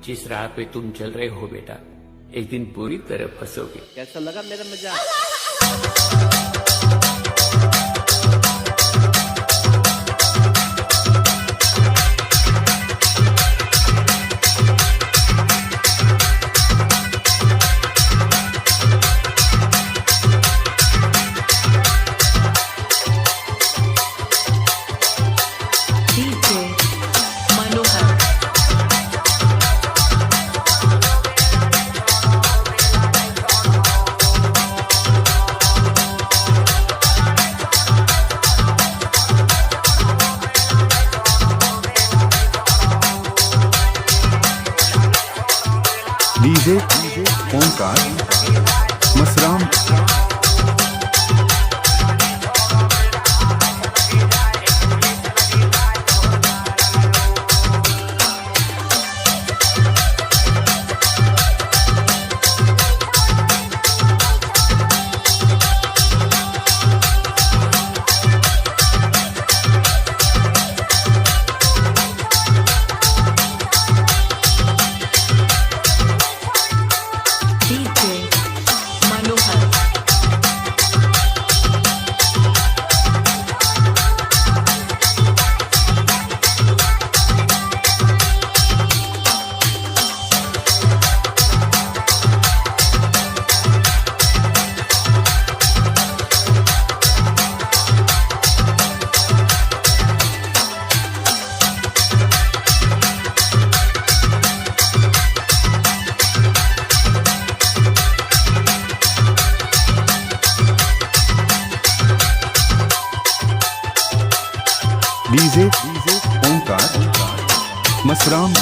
जिस राह पे तुम चल रहे हो बेटा, एक दिन पूरी तरह फंसोगे। कैसा लगा मेरा मजाक? डीजे ओंकार मसराम। डीजे ओंकार मसराम।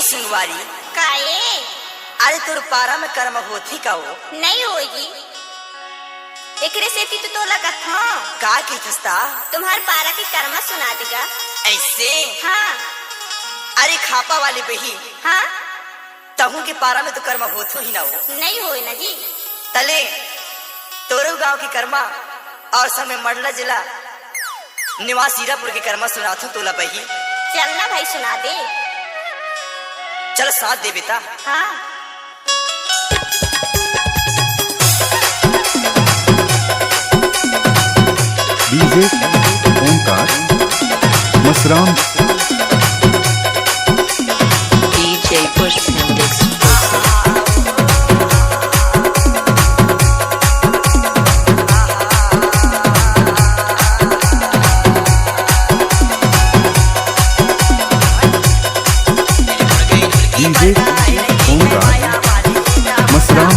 सिंगवारी काए? अरे तोर पारा में कर्म होती का वो नहीं होगी। एकरे से तो तो लगा था का की थस्ता तुम्हार पारा की कर्म सुना देगा ऐसे। हाँ अरे खापा वाली बही हाँ तहू के पारा में तो कर्म होतो ही ना हो। नहीं होई ना जी। तले तोरो गांव की कर्मा और समय मंडला जिला निवास हीरापुर की कर्मा सुनाथू तोला बही। चलना भाई सुना दे। चल साथ दे बेटा। हाँ DJ Omkar Masram. DJ Pushpin exclusive. DJ Omkar Masram.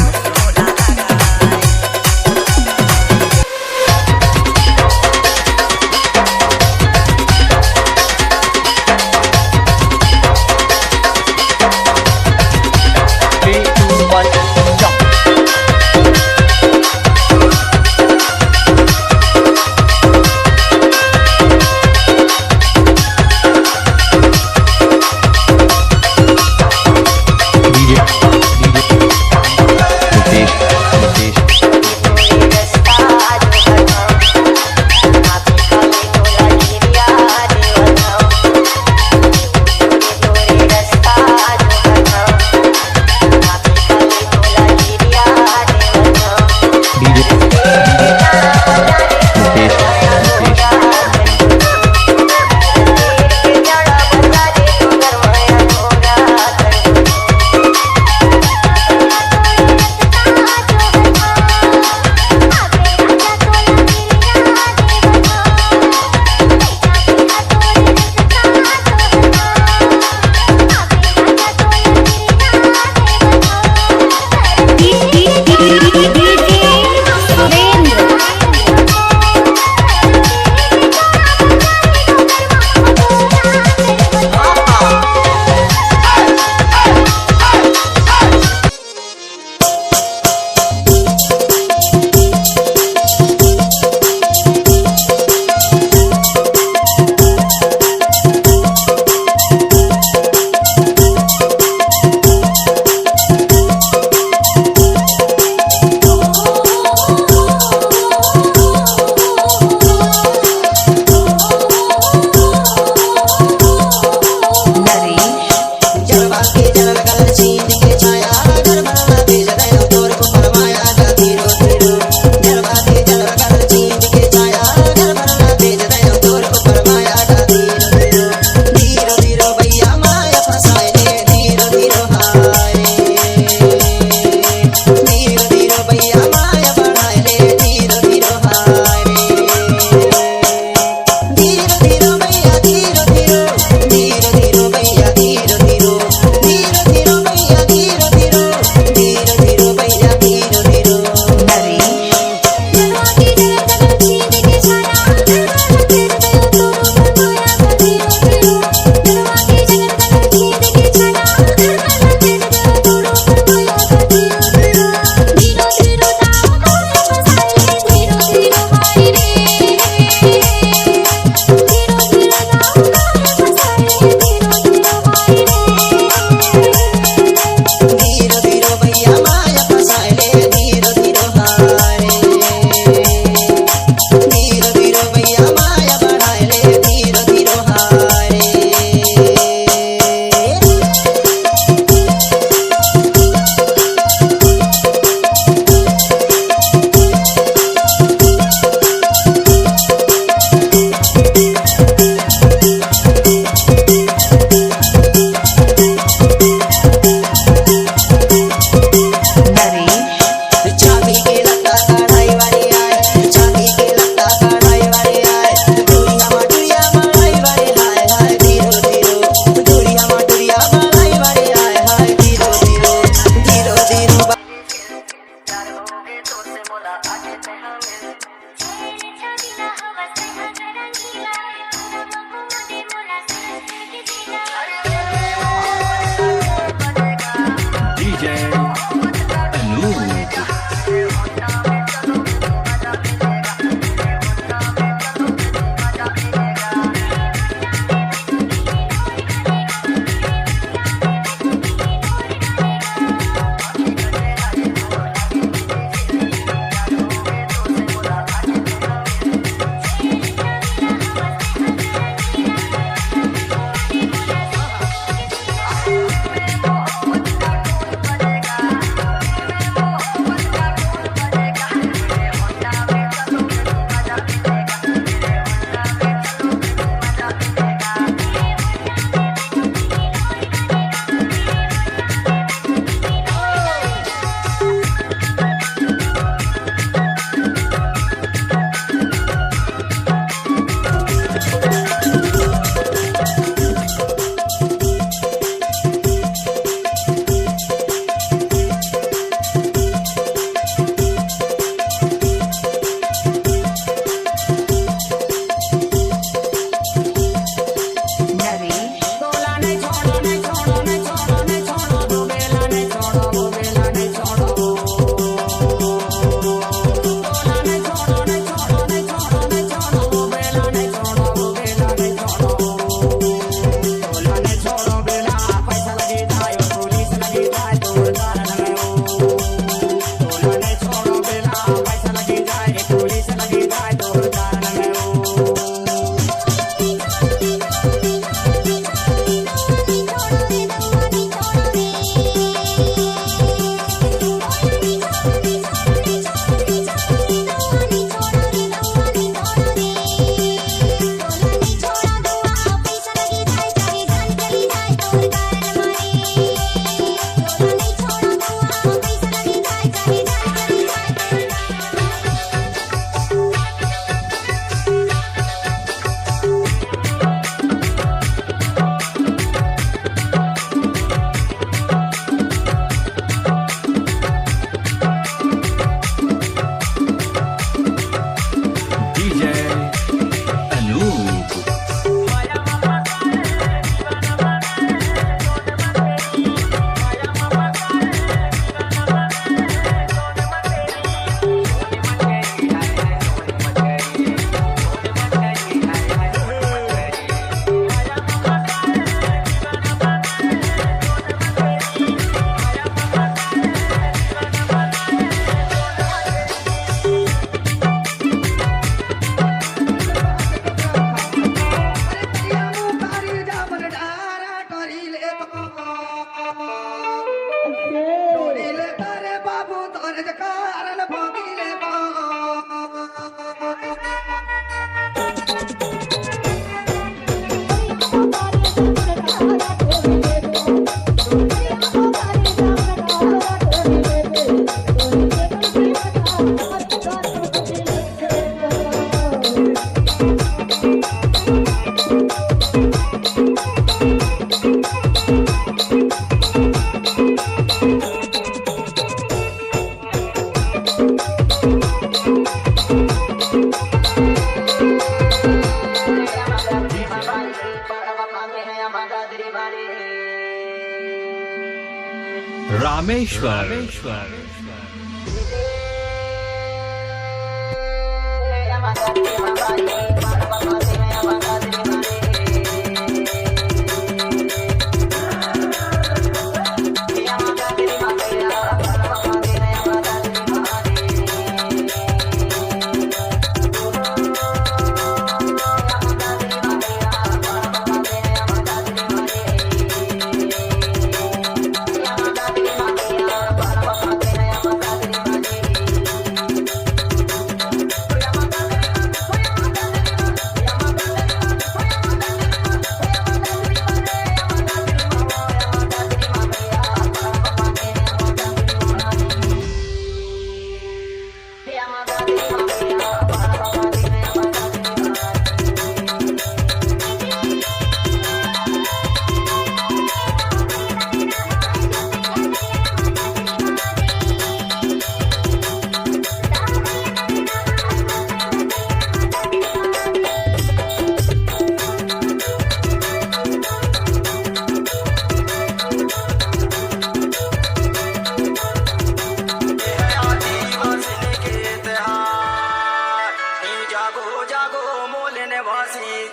Rameshwar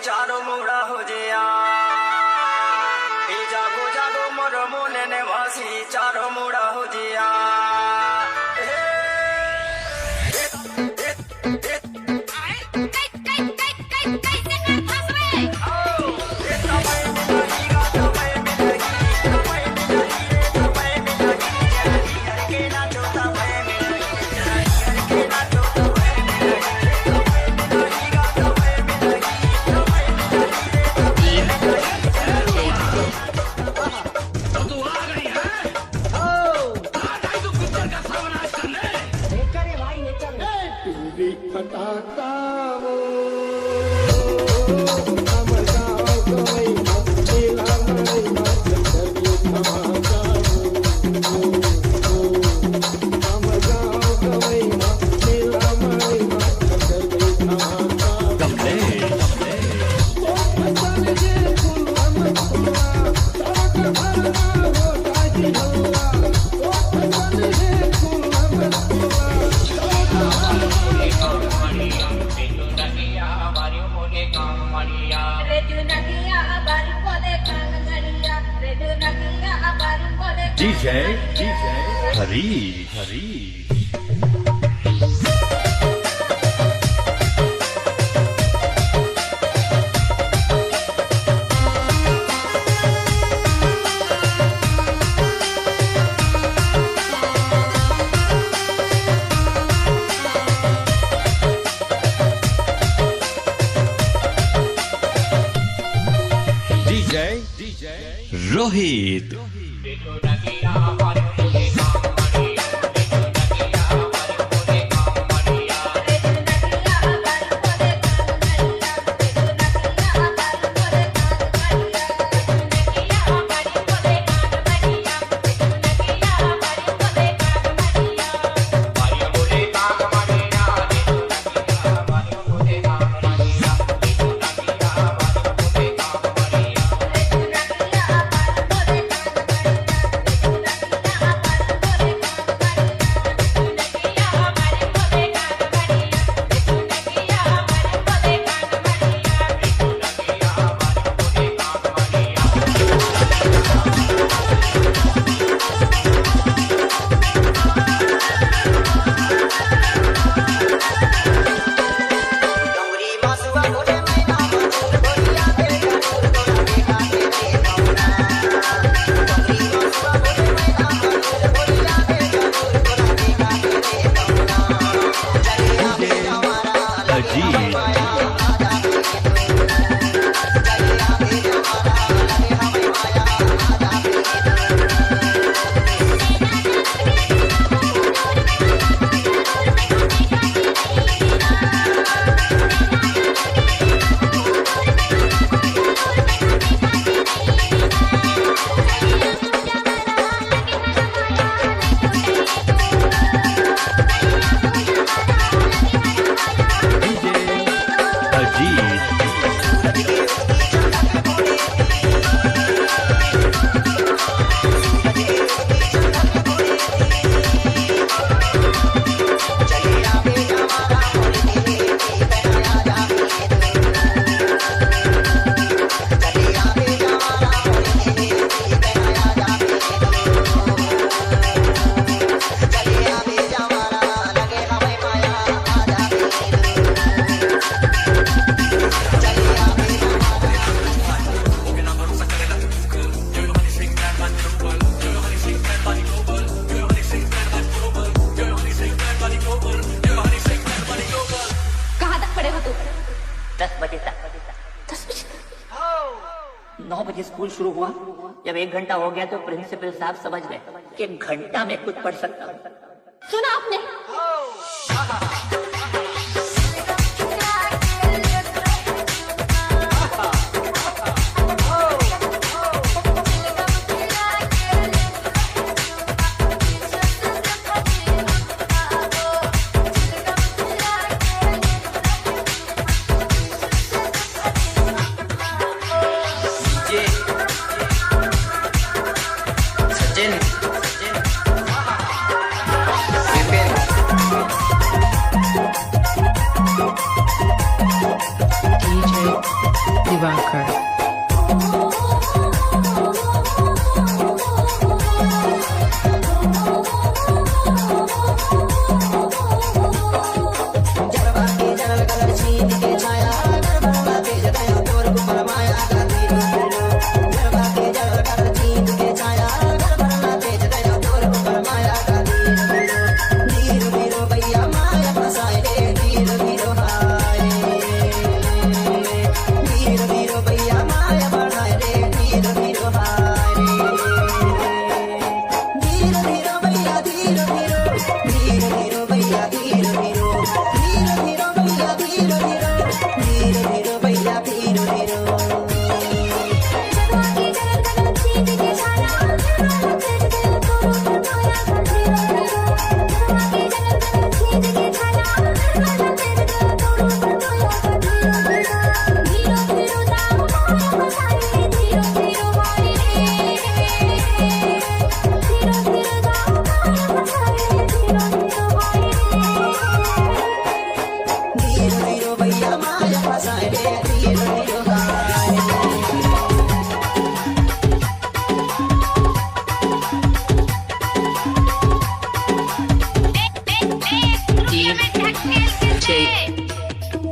चारों मुड़ा हो जिया जागो जागो मोर मोले ने वासी चारों मुड़ा हो जिया DJ हरी रोहित बजे तक। 9 बजे स्कूल शुरू हुआ। जब 1 घंटा हो गया तो प्रिंसिपल साहब समझ गए कि 1 घंटा में कुछ पढ़ सकता हूँ। सुना आपने? DJ Divakar.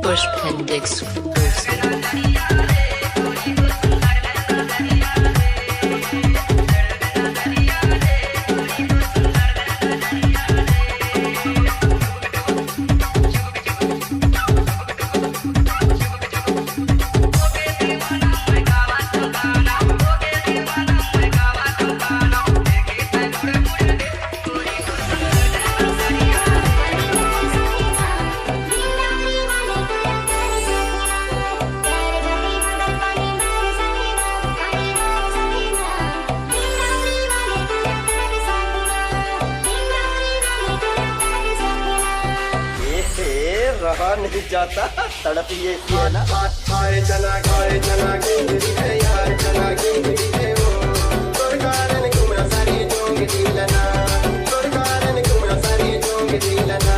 Pushpendix रहा नहीं जाता, तड़प ये सी है ना। खाए चना गिंगरी है यार, चना गिंगरी है वो। तोर कारण घूमना सारी जोंग दिलना, तोर कारण घूमना सारी जोंग दिलना।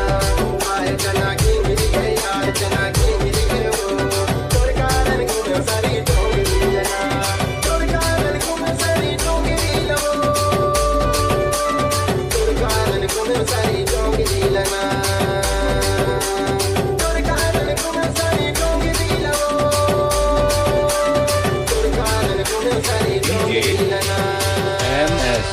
खाए चना गिंगरी है यार, चना गिंगरी है वो। तोर कारण घूमना सारी जोंग दिलना, तोर कारण घूमना सारी जोंग दिलना। तोर कारण घूमना सारी जोंग दिलना। MS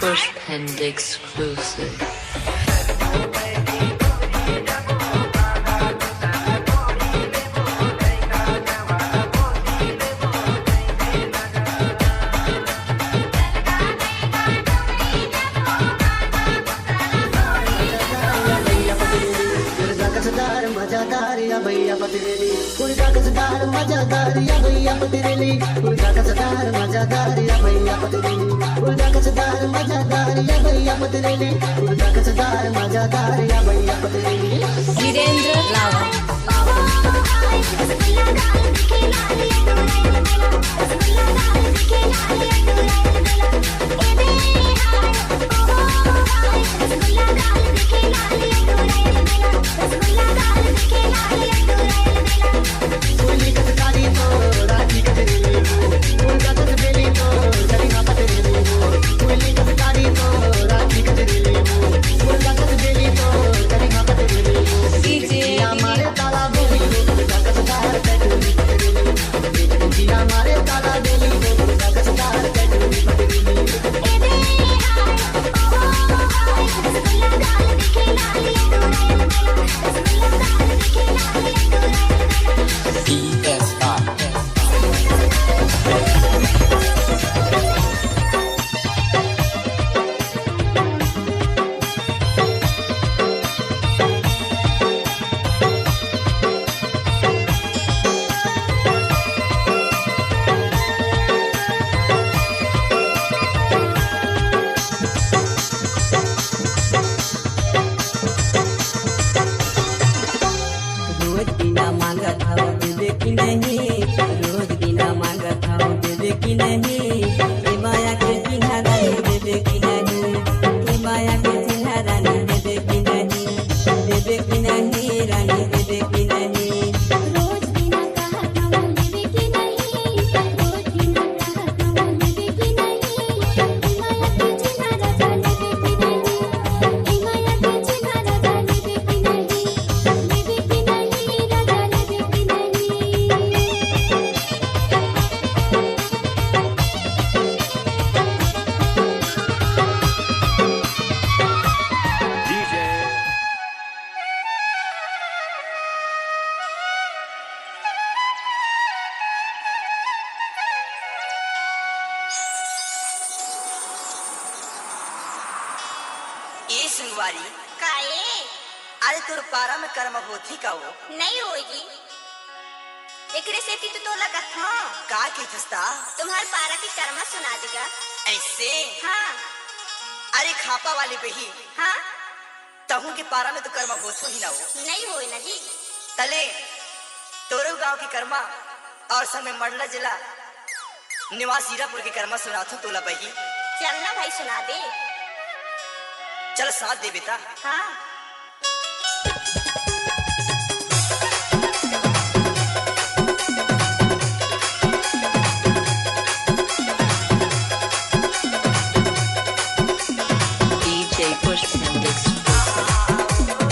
Pushpendix exclusive. मजादार कसदार मजादार या भैया पतिरेली उलटा कसदार मजादार या भैया पतिरेली उलटा कसदार मजादार या भैया पतिरेली उलटा कसदार मजादार या भैया पतिरेली वीरेंद्र लावा कोयली कसदारी तो राजी कतरेली उलटा कसबेली तो करीना पतिरेली कोयली कसदारी तो राजी कतरेली उलटा कसबेली तो करीना पतिरेली डीजे हमारे ताला बेली उलटा कसदार कटरी पतिरेली हमारे ताला बेली उलटा कसदार कटरी पतिरेली रोज बिना मांगत हूँ देवे की नहीं रोज बिना मांगत हूँ देवे की नहीं ये माया के चिन्हा रानी देवे की नहीं ये माया के चिन्हा रानी देवे की नहीं रानी देवे की नहीं रोज बिना कहत हम लेवे की नहीं रोज बिना कहत हम लेवे की नहीं हिमाया के चिन्हा राजा लेवे की नहीं हिमाया के चिन्हा राजा लेवे की नहीं राजा लेवे की नहीं ये सुनवारी काए अरे तोर पारा में कर्म होती का वो नहीं होगी एकरे से तो लगत हाँ का की थस्ता तुम्हारे पारा की कर्मा सुना देगा ऐसे हाँ अरे खापा वाली बही हाँ तहू के पारा में तो कर्म होतो ही ना हो नहीं होई ना जी तले तोरो गांव की कर्मा और समय मंडला जिला निवास हीरापुर की कर्मा सुनाथो तोला बही चलना भाई सुना दे चल साथ दे बेटा हाँ DJ Pushpin exclusive.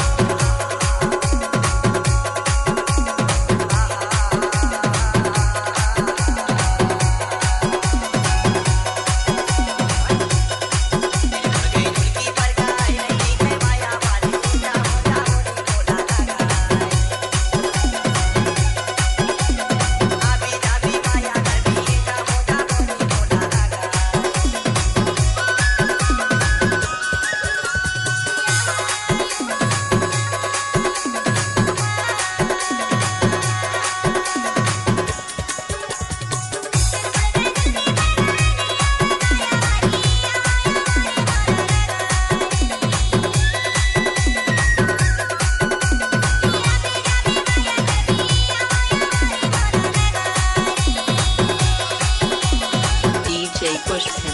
DJ Pushpin.